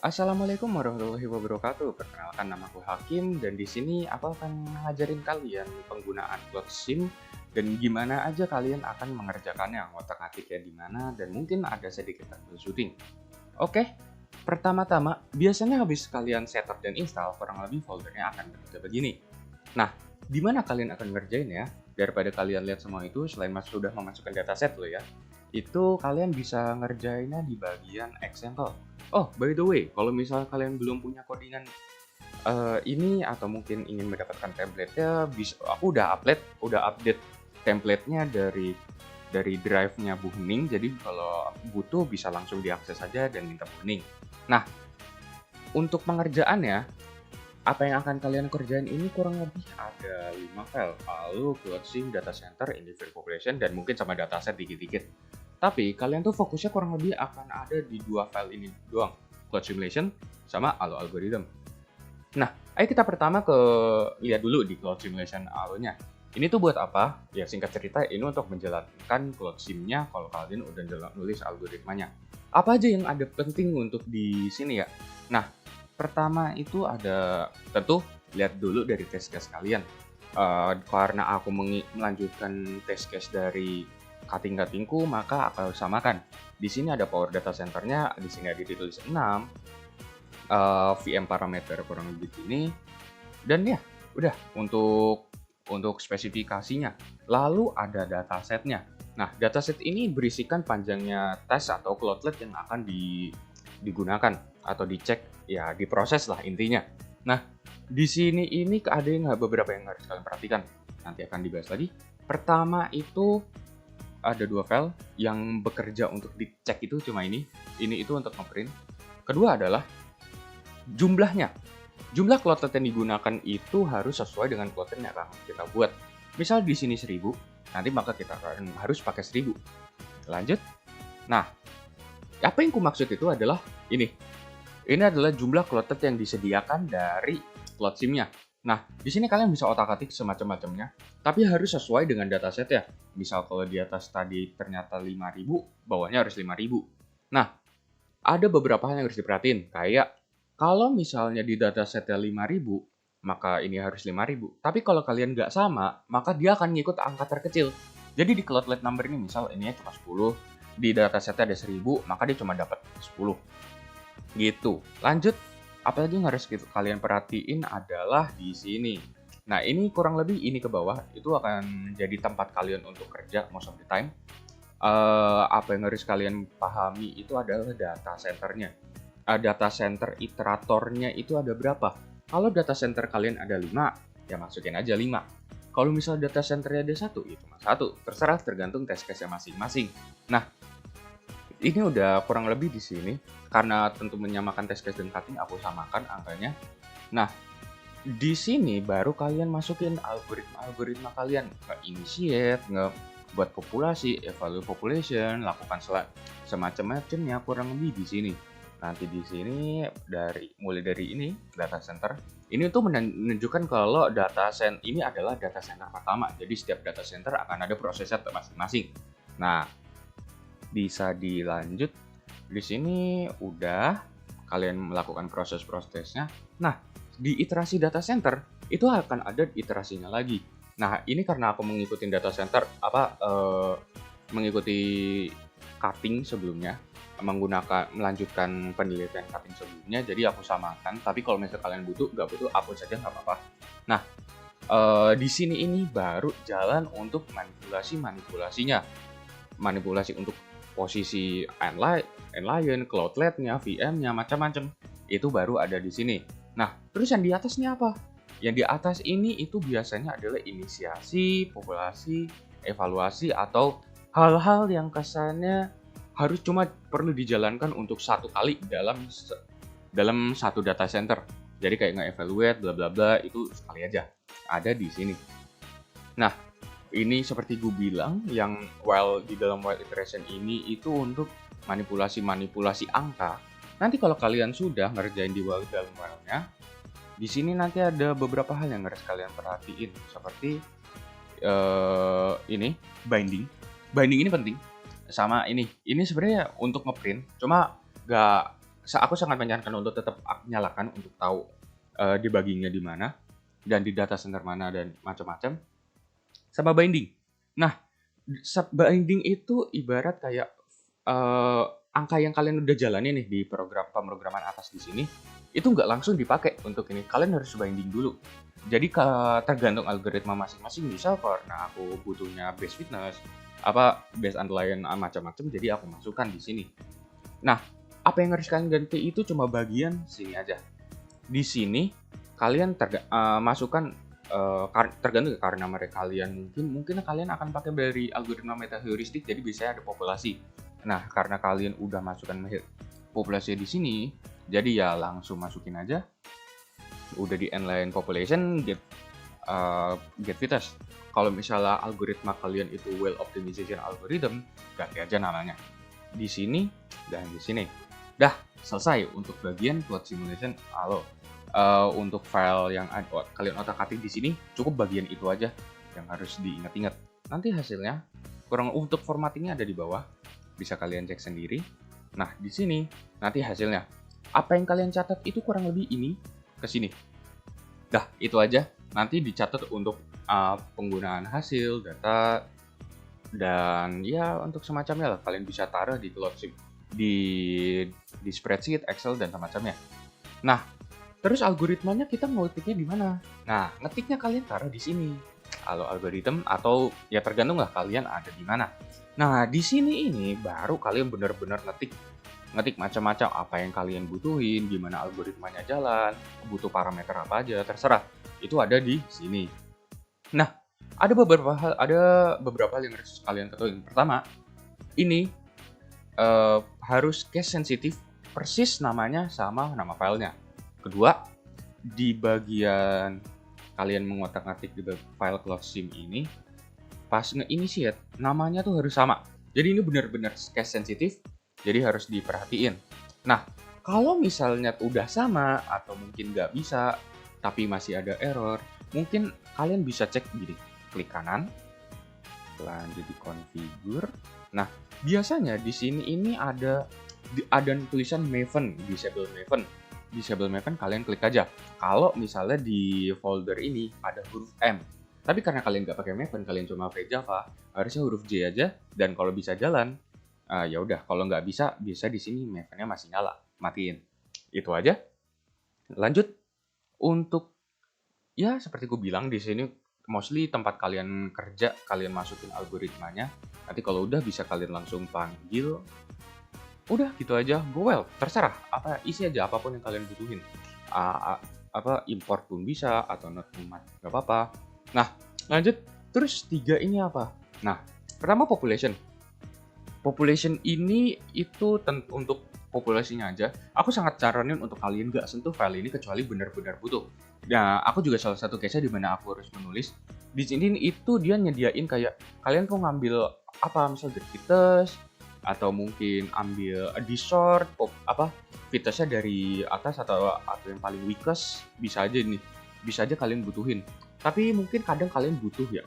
Assalamualaikum warahmatullahi wabarakatuh. Perkenalkan namaku Hakim dan di sini aku akan ngajarin kalian penggunaan Cloud SIM dan gimana aja kalian akan mengerjakannya, ngotak-atiknya di mana dan mungkin ada sedikit troubleshooting. Oke, pertama-tama biasanya habis kalian setup dan install kurang lebih foldernya akan bentuknya begini. Nah, di mana kalian akan ngerjain ya? Daripada kalian lihat semua itu, selain sudah memasukkan dataset lo ya, itu kalian bisa ngerjainnya di bagian example. Oh, by the way, kalau misalnya kalian belum punya codingan ini atau mungkin ingin mendapatkan template-nya, aku udah update template-nya dari drive-nya Bu Hening. Jadi kalau butuh bisa langsung diakses saja dan minta Bu Hening. Nah, untuk pengerjaannya, apa yang akan kalian kerjain ini kurang lebih ada 5 file, lalu Cloud SIM, Data Center, Individual Population, dan mungkin sama dataset dikit-dikit. Tapi kalian tuh fokusnya kurang lebih akan ada di dua file ini doang, Cloud Simulation sama Allo Algorithm. Nah, ayo kita pertama lihat dulu di Cloud Simulation Allo-nya. Ini tuh buat apa? Ya singkat cerita ini untuk menjalankan Cloud SIM-nya kalau kalian udah nulis algoritmanya. Apa aja yang ada penting untuk di sini ya? Nah, pertama itu ada tentu lihat dulu dari test case kalian. Karena aku melanjutkan test case dari cutting-cuttingku, maka aku samakan. Di sini ada power data center-nya, di sini ada ditulis 6, VM parameter kurang lebih gini, dan ya udah untuk spesifikasinya. Lalu ada datasetnya. Nah, dataset ini berisikan panjangnya tes atau cloudlet yang akan digunakan atau dicek, ya diproses lah intinya. Nah, di sini ini ada beberapa yang harus kalian perhatikan. Nanti akan dibahas lagi. Pertama itu ada dua file yang bekerja untuk dicek itu cuma ini itu untuk ngeprint. Kedua adalah jumlahnya. Jumlah cloudlet yang digunakan itu harus sesuai dengan cloudlet yang akan kita buat. Misal di sini 1000, nanti maka kita harus pakai 1000. Lanjut. Nah, apa yang kumaksud itu adalah ini. Ini adalah jumlah cloudlet yang disediakan dari Cloud SIM-nya. Nah, di sini kalian bisa otak-atik semacam-macamnya, tapi harus sesuai dengan dataset ya. Misal kalau di atas tadi ternyata 5000, bawahnya harus 5000. Nah, ada beberapa hal yang harus diperhatiin, kayak kalau misalnya di datasetnya 5000, maka ini harus 5000. Tapi kalau kalian nggak sama, maka dia akan ngikut angka terkecil. Jadi di cloudlet number ini misal ini cuma 10, di datasetnya ada 1000, maka dia cuma dapat 10. Gitu. Lanjut, apalagi yang harus kalian perhatiin adalah di sini. Nah, ini kurang lebih ini ke bawah, itu akan jadi tempat kalian untuk kerja most of the time. Apa yang harus kalian pahami itu adalah data centernya. Data center iteratornya itu ada berapa? Kalau data center kalian ada 5, ya masukin aja 5. Kalau misalnya data centernya ada 1, ya cuma 1. Terserah tergantung test case-nya masing-masing. Nah, ini udah kurang lebih di sini. Karena tentu menyamakan test case dan cutting, aku samakan angkanya. Nah, di sini baru kalian masukin algoritma kalian. Nge-initiate, buat populasi, evaluate population, lakukan semacam-macamnya kurang lebih di sini. Nanti di sini mulai dari ini data center. Ini tuh menunjukkan kalau data center ini adalah data center pertama. Jadi setiap data center akan ada prosesnya masing-masing. Nah, bisa dilanjut. Di sini udah kalian melakukan proses-prosesnya. Nah, di iterasi data center itu akan ada iterasinya lagi. Nah, ini karena aku mengikuti data center mengikuti cutting sebelumnya, melanjutkan penelitian cutting sebelumnya, jadi aku samakan. Tapi kalau misalnya kalian nggak butuh, hapus saja nggak apa-apa. Nah, di sini ini baru jalan untuk manipulasinya. Manipulasi untuk posisi Enlion, Cloudlet-nya, VM-nya, macam-macam. Itu baru ada di sini. Nah, terus yang di atasnya apa? Yang di atas ini itu biasanya adalah inisiasi, populasi, evaluasi, atau hal-hal yang kesannya harus cuma perlu dijalankan untuk satu kali dalam satu data center. Jadi kayak nge-evaluate, bla bla bla, itu sekali aja. Ada di sini. Nah, ini seperti gue bilang, yang di dalam while iteration ini itu untuk manipulasi angka. Nanti kalau kalian sudah ngerjain di dalam while-nya, di sini nanti ada beberapa hal yang harus kalian perhatiin, seperti ini binding. Binding ini penting. Sama ini sebenarnya untuk ngeprint, cuma aku sangat menyarankan untuk tetap nyalakan untuk tahu debugging-nya di mana dan di data center mana dan macam-macam. Sama binding. Nah, binding itu ibarat kayak angka yang kalian udah jalani nih di program pemrograman atas di sini, itu nggak langsung dipakai untuk ini. Kalian harus binding dulu. Jadi tergantung algoritma masing-masing. Misal karena aku butuhnya base fitness, base underline macam-macam, jadi aku masukkan di sini. Nah, apa yang harus kalian ganti itu cuma bagian sini aja. Di sini kalian masukkan tergantung karena mereka kalian mungkin kalian akan pakai dari algoritma meta heuristik, jadi biasanya ada populasi. Nah, karena kalian udah masukkan populasi di sini, jadi ya langsung masukin aja. Udah di inline population get fitness. Kalau misalnya algoritma kalian itu well optimization algorithm, ganti aja namanya. Di sini dan di sini. Dah selesai untuk bagian plot simulation. Untuk file yang kalian otak-atik di sini cukup bagian itu aja yang harus diingat-ingat. Nanti hasilnya untuk formattingnya ada di bawah, bisa kalian cek sendiri. Nah di sini nanti hasilnya apa yang kalian catat itu kurang lebih ini ke sini. Dah itu aja. Nanti dicatat untuk penggunaan hasil data dan ya untuk semacamnya lah. Kalian bisa taruh di CloudSim, di spreadsheet, Excel dan semacamnya. Nah, terus algoritmanya kita ngetiknya di mana? Nah, ngetiknya kalian taruh di sini. Kalau algoritma atau ya tergantung lah kalian ada di mana. Nah, di sini ini baru kalian benar-benar ngetik macam-macam apa yang kalian butuhin, gimana algoritmanya jalan, butuh parameter apa aja, terserah. Itu ada di sini. Nah, ada beberapa hal yang harus kalian ketahui. Pertama, ini harus case sensitif, persis namanya sama nama filenya. Kedua, di bagian kalian mengotak-atik di file CloudSim ini, pas nge-initiate, namanya tuh harus sama. Jadi ini benar-benar case sensitif, jadi harus diperhatiin. Nah, kalau misalnya udah sama atau mungkin nggak bisa, tapi masih ada error, mungkin kalian bisa cek gini, klik kanan, lanjut di configure. Nah, biasanya di sini ini ada tulisan Maven, disable Maven. Disable Maven kalian klik aja. Kalau misalnya di folder ini ada huruf M, tapi karena kalian nggak pakai Maven, kalian cuma pakai Java, harusnya huruf J aja. Dan kalau bisa jalan, ya udah. Kalau nggak bisa di sini Maven-nya masih nyala, matiin. Itu aja. Lanjut untuk ya seperti gue bilang di sini mostly tempat kalian kerja, kalian masukin algoritmanya. Nanti kalau udah bisa kalian langsung panggil. Udah gitu aja, well terserah isi aja apapun yang kalian butuhin. Import pun bisa atau not nggak apa-apa. Nah lanjut, terus 3 ini apa? Nah pertama population ini itu untuk populasinya aja. Aku sangat saranin untuk kalian nggak sentuh file ini kecuali benar-benar butuh. Nah aku juga salah satu case-nya di mana aku harus menulis di sini itu dia nyediain kayak kalian mau ngambil misal get fitness atau mungkin ambil dissort fitnessnya dari atas atau yang paling weakest, bisa aja kalian butuhin. Tapi mungkin kadang kalian butuh ya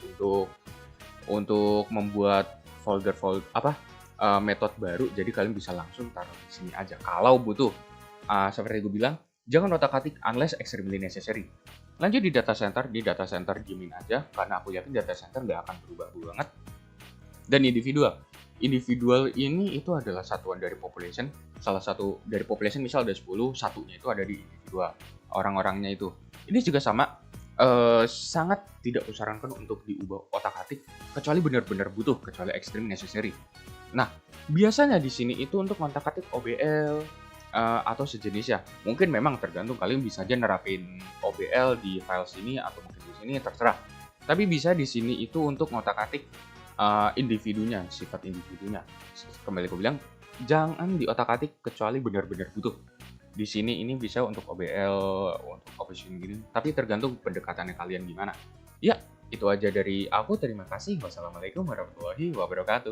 untuk membuat folder metode baru, jadi kalian bisa langsung taruh di sini aja kalau butuh. Seperti gue bilang, jangan otak-atik unless extremely necessary. Lanjut di data center diemin aja karena aku yakin data center nggak akan berubah banget. Dan individual ini itu adalah satuan dari population. Salah satu dari population misal ada 10, satunya itu ada di individual, orang-orangnya itu. Ini juga sama, sangat tidak kusarankan untuk diubah otak-atik kecuali benar-benar butuh, kecuali extreme necessary. Nah, biasanya di sini itu untuk otak-atik OBL atau sejenisnya. Mungkin memang tergantung, kalian bisa aja nerapin OBL di file sini atau mungkin di sini, terserah. Tapi bisa di sini itu untuk ngotak-atik individunya, sifat individunya. Kembali aku bilang, jangan diotak-atik kecuali benar-benar butuh. Di sini ini bisa untuk OBL, untuk operation gini, tapi tergantung pendekatannya kalian gimana. Ya, itu aja dari aku. Terima kasih. Wassalamualaikum warahmatullahi wabarakatuh.